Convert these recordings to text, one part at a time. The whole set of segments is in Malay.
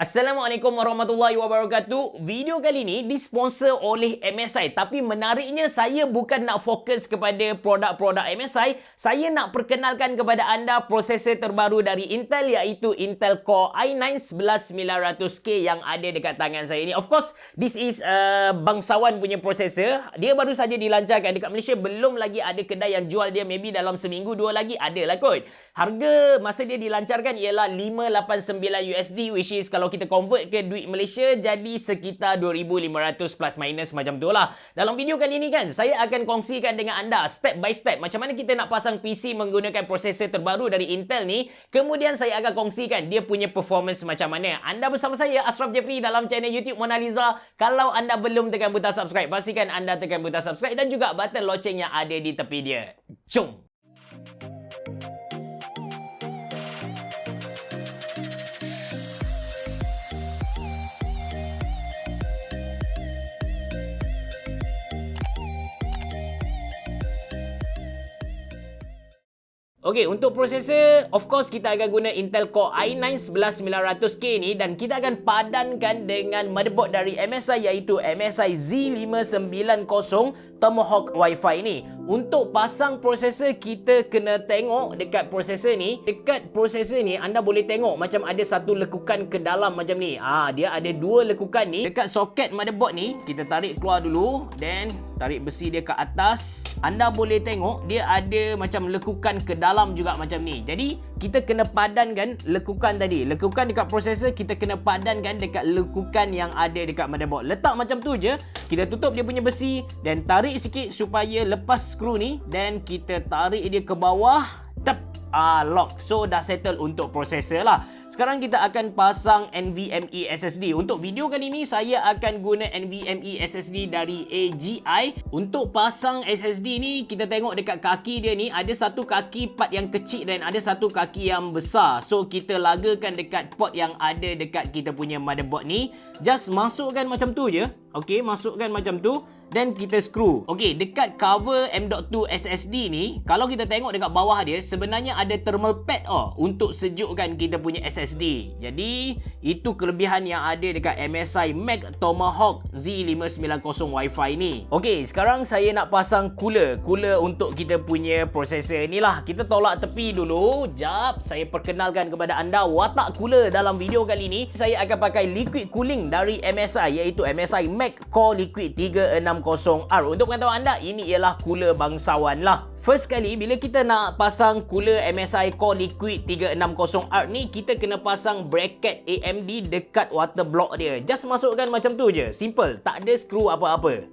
Assalamualaikum warahmatullahi wabarakatuh. Video kali ini disponsor oleh MSI. Tapi menariknya saya bukan nak fokus kepada produk-produk MSI. Saya nak perkenalkan kepada anda prosesor terbaru dari Intel iaitu Intel Core i9 11900K yang ada dekat tangan saya ini. Of course, this is bangsawan punya prosesor. Dia baru saja dilancarkan dekat Malaysia. Belum lagi ada kedai yang jual dia. Maybe dalam seminggu dua lagi ada lah kot. Harga masa dia dilancarkan ialah $589 USD, which is kalau kita convert ke duit Malaysia jadi sekitar 2,500 plus minus macam tu lah. Dalam video kali ini kan saya akan kongsikan dengan anda step by step macam mana kita nak pasang PC menggunakan prosesor terbaru dari Intel ni. Kemudian saya akan kongsikan dia punya performance macam mana. Anda bersama saya Ashraf Jeffrey dalam channel YouTube Mona Lisa. Kalau anda belum tekan butang subscribe, pastikan anda tekan butang subscribe dan juga button loceng yang ada di tepi dia. Jom! Okey, untuk prosesor, of course kita akan guna Intel Core i9 11900K ni dan kita akan padankan dengan motherboard dari MSI iaitu MSI Z590 Tomahawk Wi-Fi ni. Untuk pasang prosesor, kita kena tengok dekat prosesor ni. Dekat prosesor ni, anda boleh tengok macam ada satu lekukan ke dalam macam ni. Dia ada dua lekukan ni. Dekat soket motherboard ni, kita tarik keluar dulu. Then, tarik besi dia ke atas. Anda boleh tengok, dia ada macam lekukan ke dalam juga macam ni. Jadi, kita kena padankan lekukan tadi. Lekukan dekat prosesor, kita kena padankan dekat lekukan yang ada dekat motherboard. Letak macam tu je. Kita tutup dia punya besi dan tarik sikit supaya lepas skru ni. Dan kita tarik dia ke bawah. Tap. Lock. So dah settle untuk prosesor lah. Sekarang kita akan pasang NVMe SSD. Untuk video kali ni saya akan guna NVMe SSD dari AGI. Untuk pasang SSD ni kita tengok dekat kaki dia ni ada satu kaki part yang kecil dan ada satu kaki yang besar. So kita lagakan dekat port yang ada dekat kita punya motherboard ni. Just masukkan macam tu je. Okey, masukkan macam tu dan kita screw. Okey, dekat cover M.2 SSD ni, kalau kita tengok dekat bawah dia, sebenarnya ada thermal pad untuk sejukkan kita punya SSD. Jadi, itu kelebihan yang ada dekat MSI Mac Tomahawk Z590 Wi-Fi ni. Okey, sekarang saya nak pasang cooler. Cooler untuk kita punya prosesor ni lah. Kita tolak tepi dulu. Jap, saya perkenalkan kepada anda watak cooler dalam video kali ni. Saya akan pakai liquid cooling dari MSI iaitu MSI Mac Core Liquid 360R. Untuk pengetahuan anda, ini ialah cooler bangsawan lah. First kali, bila kita nak pasang cooler MSI Core Liquid 360R ni, kita kena pasang bracket AMD dekat water block dia. Just masukkan macam tu je. Simple. Tak ada skru apa-apa.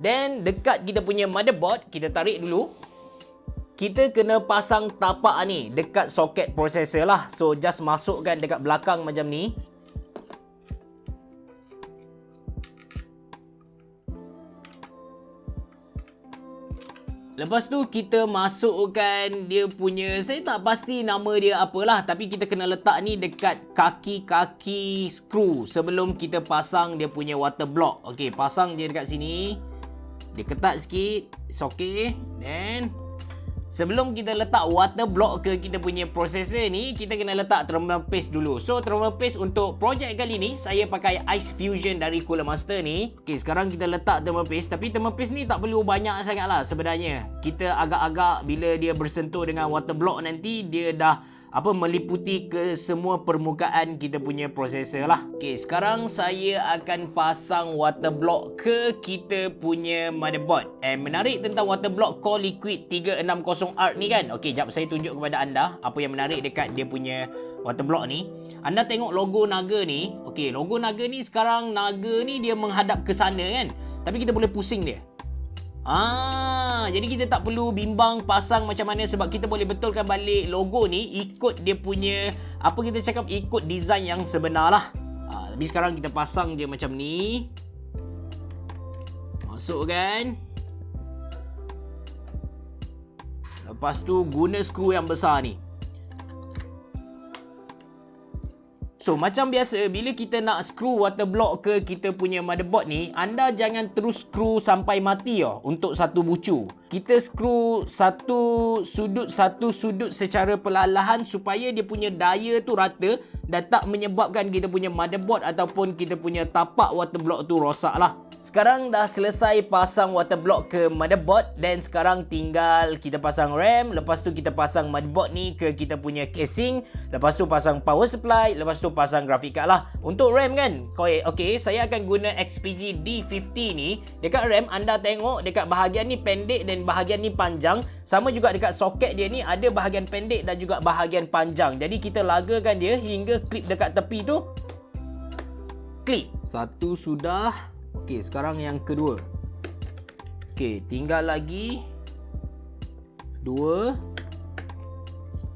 Then, dekat kita punya motherboard, kita tarik dulu. Kita kena pasang tapak ni dekat soket prosesor lah. So, just masukkan dekat belakang macam ni. Lepas tu kita masukkan dia punya, saya tak pasti nama dia apalah, tapi kita kena letak ni dekat kaki-kaki skru sebelum kita pasang dia punya water block. Okey, pasang je dekat sini. Dia ketat sikit. It's okay. Then sebelum kita letak water block ke kita punya prosesor ni, kita kena letak thermal paste dulu. So thermal paste untuk projek kali ni saya pakai Ice Fusion dari Cooler Master ni. Okey, sekarang kita letak thermal paste. Tapi thermal paste ni tak perlu banyak sangat lah sebenarnya. Kita agak-agak bila dia bersentuh dengan water block nanti dia dah meliputi ke semua permukaan kita punya prosesor lah. Okey, sekarang saya akan pasang water block ke kita punya motherboard. Menarik tentang water block Core Liquid 360R ni kan. Okey, jap saya tunjuk kepada anda apa yang menarik dekat dia punya water block ni. Anda tengok logo naga ni. Okey, logo naga ni sekarang naga ni dia menghadap ke sana kan. Tapi kita boleh pusing dia. Jadi kita tak perlu bimbang pasang macam mana sebab kita boleh betulkan balik logo ni ikut dia punya, ikut design yang sebenar lah. Tapi sekarang kita pasang je macam ni. Masukkan. Lepas tu guna skru yang besar ni. So macam biasa, bila kita nak screw water block ke kita punya motherboard ni, anda jangan terus screw sampai mati untuk satu bucu. Kita screw satu sudut secara perlahan-lahan supaya dia punya daya tu rata dan tak menyebabkan kita punya motherboard ataupun kita punya tapak water block tu rosak lah. Sekarang dah selesai pasang water block ke motherboard dan sekarang tinggal kita pasang RAM, lepas tu kita pasang motherboard ni ke kita punya casing, lepas tu pasang power supply, lepas tu pasang graphic card lah. Untuk RAM kan, okay, saya akan guna XPG D50 ni. Dekat RAM anda tengok dekat bahagian ni pendek dan bahagian ni panjang. Sama juga dekat soket dia ni ada bahagian pendek dan juga bahagian panjang. Jadi kita lagakan dia hingga klip dekat tepi tu. Klip. Satu sudah. Okey, sekarang yang kedua. Okey, tinggal lagi 2.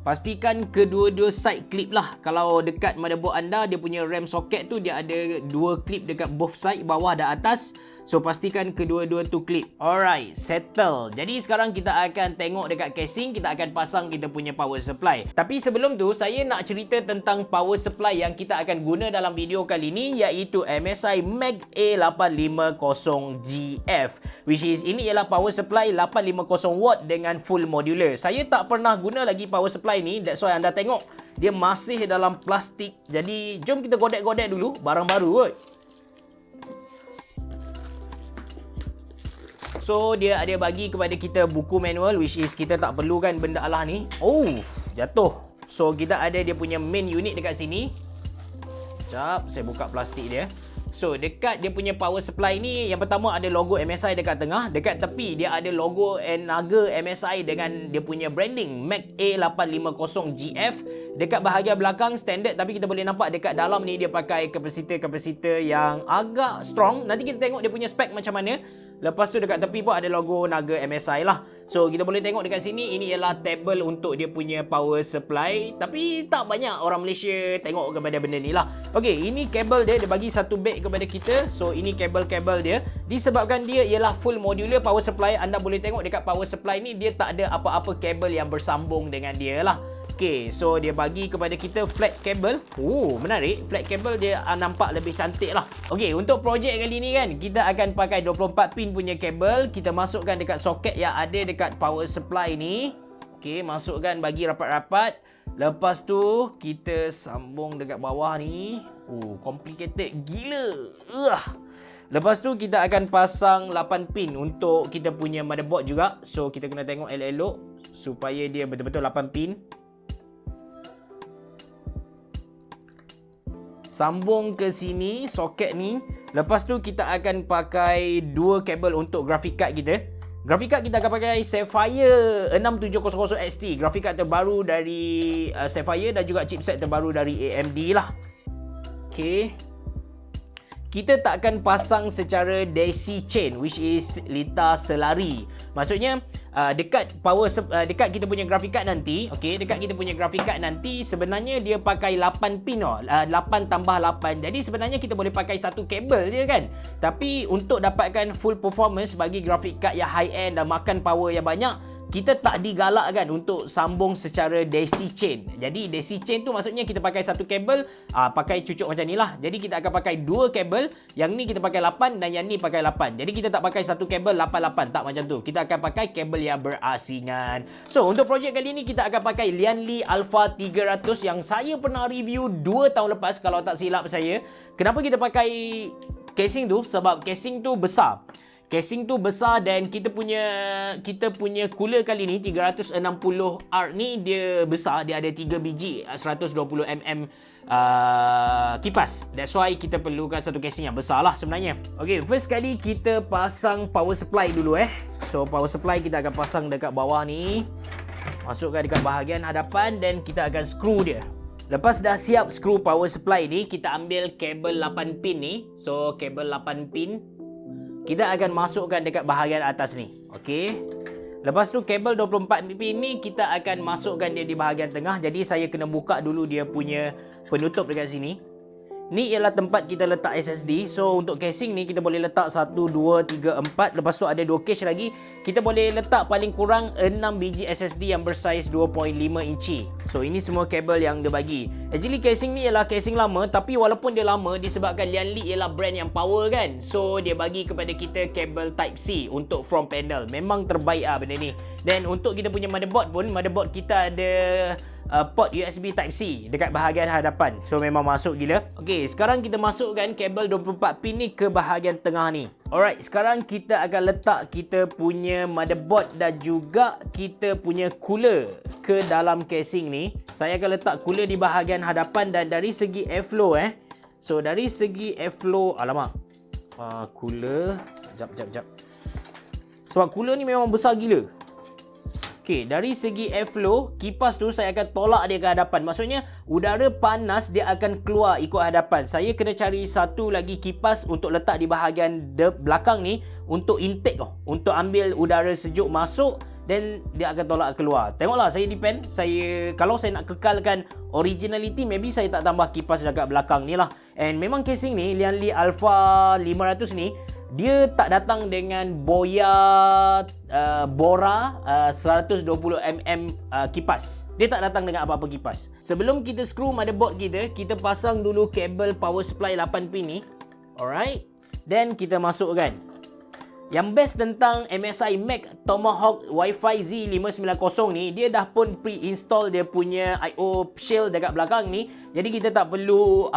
Pastikan kedua-dua side clip lah. Kalau dekat motherboard anda, dia punya RAM socket tu dia ada 2 clip dekat both side, bawah dan atas. So pastikan kedua-dua tu clip. Alright, settle. Jadi sekarang kita akan tengok dekat casing, kita akan pasang kita punya power supply. Tapi sebelum tu, saya nak cerita tentang power supply yang kita akan guna dalam video kali ni, iaitu MSI Mag A850GF. Which is, ini ialah power supply 850 watt dengan full modular. Saya tak pernah guna lagi power supply ni, that's why anda tengok dia masih dalam plastik. Jadi jom kita godek-godek dulu, barang baru kot. So dia ada bagi kepada kita buku manual, which is kita tak perlukan benda alah ni. Oh, jatuh. So kita ada dia punya main unit dekat sini. Sekejap, saya buka plastik dia. So dekat dia punya power supply ni, yang pertama ada logo MSI dekat tengah. Dekat tepi dia ada logo naga MSI dengan dia punya branding Mag A850GF. Dekat bahagian belakang standard, tapi kita boleh nampak dekat dalam ni dia pakai kapasitor yang agak strong. Nanti kita tengok dia punya spek macam mana. Lepas tu dekat tepi pun ada logo naga MSI lah. So kita boleh tengok dekat sini, ini ialah tabel untuk dia punya power supply. Tapi tak banyak orang Malaysia tengok kepada benda ni lah. Okay, ini kabel dia bagi satu bag kepada kita. So ini kabel-kabel dia. Disebabkan dia ialah full modular power supply, anda boleh tengok dekat power supply ni dia tak ada apa-apa kabel yang bersambung dengan dia lah. Okay, so dia bagi kepada kita flat cable. Oh, menarik. Flat cable dia nampak lebih cantik lah. Okay, untuk projek kali ni kan, kita akan pakai 24 pin punya kabel. Kita masukkan dekat soket yang ada dekat power supply ni. Okay, masukkan bagi rapat-rapat. Lepas tu, kita sambung dekat bawah ni. Oh, complicated gila. Lepas tu, kita akan pasang 8 pin untuk kita punya motherboard juga. So, kita kena tengok elok-elok supaya dia betul-betul 8 pin. Sambung ke sini soket ni. Lepas tu kita akan pakai 2 kabel untuk graphic card kita. Graphic card kita akan pakai Sapphire 6700XT. Graphic card terbaru dari Sapphire dan juga chipset terbaru dari AMD lah. Okay. Kita tak akan pasang secara DC chain, which is litar selari. Maksudnya dekat dekat kita punya graphic card nanti, okey, dekat kita punya graphic card nanti sebenarnya dia pakai 8 pin 8 tambah 8. Jadi sebenarnya kita boleh pakai satu kabel je kan. Tapi untuk dapatkan full performance bagi graphic card yang high end dan makan power yang banyak, kita tak digalakkan untuk sambung secara DC chain. Jadi DC chain tu maksudnya kita pakai satu kabel, pakai cucuk macam ni lah. Jadi kita akan pakai 2 kabel. Yang ni kita pakai 8 dan yang ni pakai 8. Jadi kita tak pakai satu kabel 8-8. Tak macam tu. Kita akan pakai kabel yang berasingan. So untuk projek kali ni kita akan pakai Lianli Alpha 300 yang saya pernah review 2 tahun lepas kalau tak silap saya. Kenapa kita pakai casing tu? Sebab casing tu besar. Casing tu besar dan kita punya cooler kali ni 360R ni dia besar, dia ada 3 biji 120mm kipas. That's why kita perlukan satu casing yang besar lah sebenarnya. Okay, first kali kita pasang power supply dulu So power supply kita akan pasang dekat bawah ni. Masukkan dekat bahagian hadapan dan kita akan screw dia. Lepas dah siap screw power supply ni, kita ambil kabel 8 pin ni. So kabel 8 pin kita akan masukkan dekat bahagian atas ni. Okey. Lepas tu kabel 24 pin ni kita akan masukkan dia di bahagian tengah. Jadi saya kena buka dulu dia punya penutup dekat sini. Ni ialah tempat kita letak SSD. So untuk casing ni kita boleh letak 1, 2, 3, 4. Lepas tu ada 2 cache lagi. Kita boleh letak paling kurang 6 biji SSD yang bersaiz 2.5 inci. So ini semua kabel yang dia bagi. Actually casing ni ialah casing lama, tapi walaupun dia lama disebabkan Lianli ialah brand yang power kan. So dia bagi kepada kita kabel type C untuk front panel. Memang terbaik benda ni. Dan untuk kita punya motherboard pun, motherboard kita ada port USB type C dekat bahagian hadapan. So memang masuk gila. Okey, sekarang kita masukkan kabel 24 pin ni ke bahagian tengah ni. Alright, sekarang kita akan letak kita punya motherboard dan juga kita punya cooler ke dalam casing ni. Saya akan letak cooler di bahagian hadapan dan dari segi airflow So dari segi airflow, alamak. Cooler, jap. Sebab cooler ni memang besar gila. Okey, dari segi airflow, kipas tu saya akan tolak dia ke hadapan. Maksudnya, udara panas dia akan keluar ikut hadapan. Saya kena cari satu lagi kipas untuk letak di bahagian belakang ni untuk intake untuk ambil udara sejuk masuk dan dia akan tolak keluar. Tengoklah, saya depend. Kalau saya nak kekalkan originality, maybe saya tak tambah kipas dekat belakang ni lah. And memang casing ni, Lianli Alpha 500 ni, dia tak datang dengan Bora 120mm kipas. Dia tak datang dengan apa-apa kipas. Sebelum kita screw motherboard kita pasang dulu kabel power supply 8 pin ni. Alright. Then kita masukkan. Yang best tentang MSI Mac Tomahawk Wi-Fi Z590 ni, dia dah pun pre-install dia punya IO shield dekat belakang ni. Jadi kita tak perlu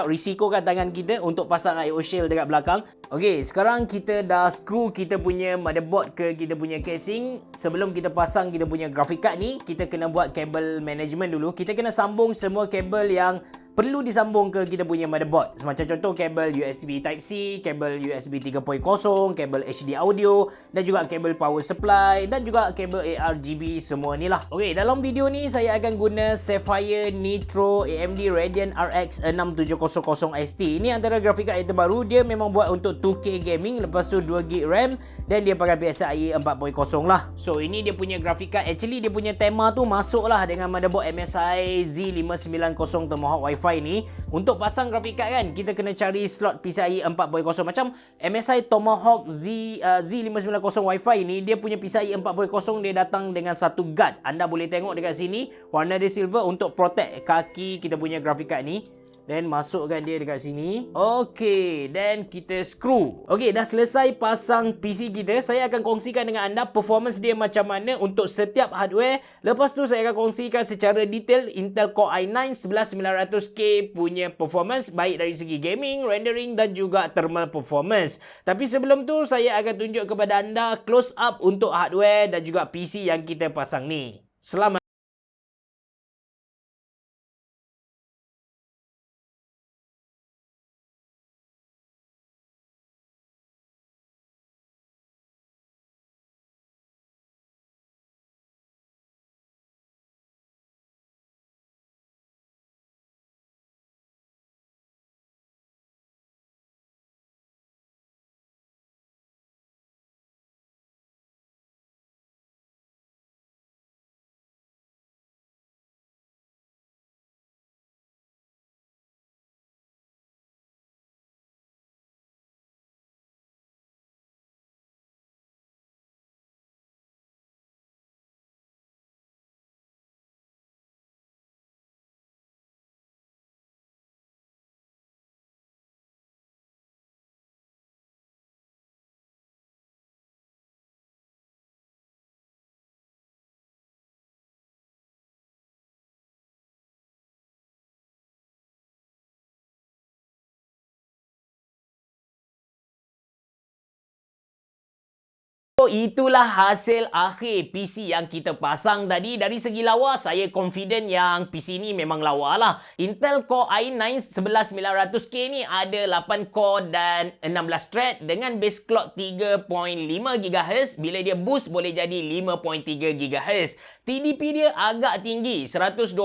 risikokan tangan kita untuk pasang IO shield dekat belakang. Okey, sekarang kita dah screw kita punya motherboard ke kita punya casing. Sebelum kita pasang kita punya graphic card ni, kita kena buat kabel management dulu. Kita kena sambung semua kabel yang perlu disambung ke kita punya motherboard. Macam contoh kabel USB Type-C, kabel USB 3.0, kabel HD audio dan juga kabel power supply dan juga kabel ARGB semua ni lah. Okey, dalam video ni saya akan guna Sapphire Nitro AMD Radeon RX 6700 XT. Ini antara grafik card yang terbaru. Dia memang buat untuk 2K gaming, lepas tu 2GB RAM dan dia pakai PCIe 4.0 lah. So ini dia punya grafik card. Actually dia punya tema tu masuk lah dengan motherboard MSI Z590 Tomahawk Wi-Fi ni. Untuk pasang grafik card kan, kita kena cari slot PCIe 4.0. Macam MSI Tomahawk Z590 Wi-Fi ni, dia punya PCIe 4.0 dia datang dengan satu guard. Anda boleh tengok dekat sini, warna dia silver untuk protect kaki kita punya grafik card ni. Dan masukkan dia dekat sini. Okey, dan kita screw. Okey, dah selesai pasang PC kita. Saya akan kongsikan dengan anda performance dia macam mana untuk setiap hardware. Lepas tu saya akan kongsikan secara detail Intel Core i9 11900K punya performance, baik dari segi gaming, rendering dan juga thermal performance. Tapi sebelum tu saya akan tunjuk kepada anda close up untuk hardware dan juga PC yang kita pasang ni. Selamat. Itulah hasil akhir PC yang kita pasang tadi. Dari segi lawa, saya confident yang PC ni memang lawa lah. Intel Core i9 11900K ni ada 8 core dan 16 thread dengan base clock 3.5 GHz. Bila dia boost boleh jadi 5.3 GHz. TDP dia agak tinggi, 125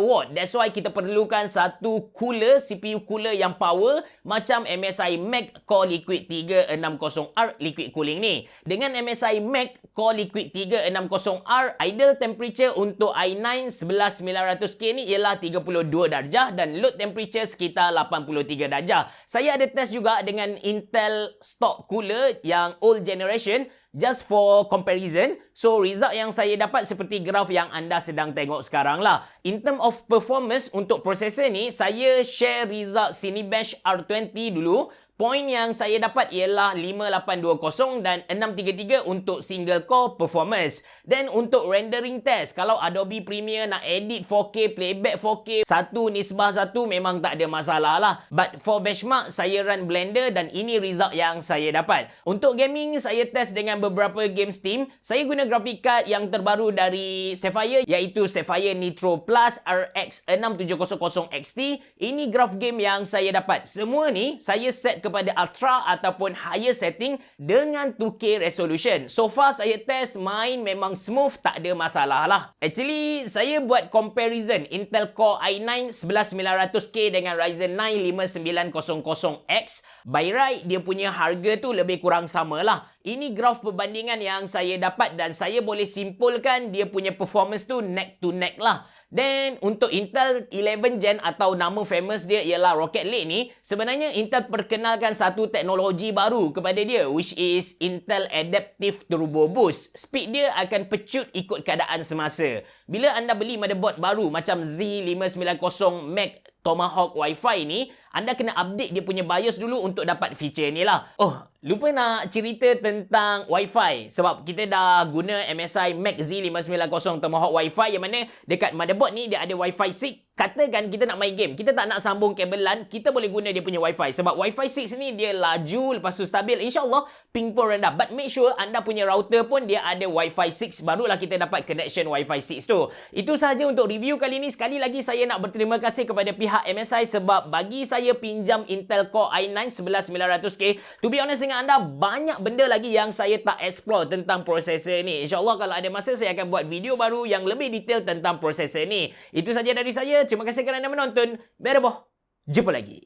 watt. That's why kita perlukan satu cooler, CPU cooler yang power macam MSI Mac Core Liquid 360R liquid cooling ni. Dengan MSI Mac Core Liquid 360R, ideal temperature untuk i9 11900K ni ialah 32 darjah dan load temperature sekitar 83 darjah. Saya ada test juga dengan Intel stock cooler yang old generation just for comparison. So result yang saya dapat seperti graf yang anda sedang tengok sekarang lah. In term of performance untuk prosesor ni, saya share result Cinebench R20 dulu. Point yang saya dapat ialah 5820 dan 633 untuk single core performance. Then untuk rendering test, kalau Adobe Premiere nak edit 4K, playback 4K, 1:1 memang tak ada masalah lah. But for benchmark, saya run Blender dan ini result yang saya dapat. Untuk gaming, saya test dengan beberapa game Steam. Saya guna graphic card yang terbaru dari Sapphire, iaitu Sapphire Nitro Plus RX 6700 XT. Ini graph game yang saya dapat. Semua ni saya set kepada ultra ataupun higher setting dengan 2K resolution. So far saya test main memang smooth, tak ada masalah lah. Actually, saya buat comparison Intel Core i9 11900K dengan Ryzen 9 5900X. By right, dia punya harga tu lebih kurang sama lah. Ini graf perbandingan yang saya dapat dan saya boleh simpulkan dia punya performance tu neck to neck lah. Then untuk Intel 11 Gen atau nama famous dia ialah Rocket Lake ni, sebenarnya Intel perkenalkan satu teknologi baru kepada dia, which is Intel Adaptive Turbo Boost. Speed dia akan pecut ikut keadaan semasa. Bila anda beli motherboard baru macam Z590 Mac Tomahawk Wi-Fi ni, anda kena update dia punya BIOS dulu untuk dapat feature ni lah. Oh, lupa nak cerita tentang Wi-Fi. Sebab kita dah guna MSI Mac Z590 Tomahawk Wi-Fi yang mana dekat motherboard ni dia ada Wi-Fi 6. Katakan kita nak main game, kita tak nak sambung kabel LAN, kita boleh guna dia punya Wi-Fi. Sebab Wi-Fi 6 ni dia laju, lepas tu stabil. InsyaAllah ping pun rendah. But make sure anda punya router pun dia ada Wi-Fi 6. Barulah kita dapat connection Wi-Fi 6 tu. Itu sahaja untuk review kali ni. Sekali lagi saya nak berterima kasih kepada pihak MSI sebab bagi saya pinjam Intel Core i9 11900K. To be honest dengan anda, banyak benda lagi yang saya tak explore tentang prosesor ni. InsyaAllah kalau ada masa saya akan buat video baru yang lebih detail tentang prosesor ni. Itu sahaja dari saya. Terima kasih kerana menonton. Bereboh. Jumpa lagi.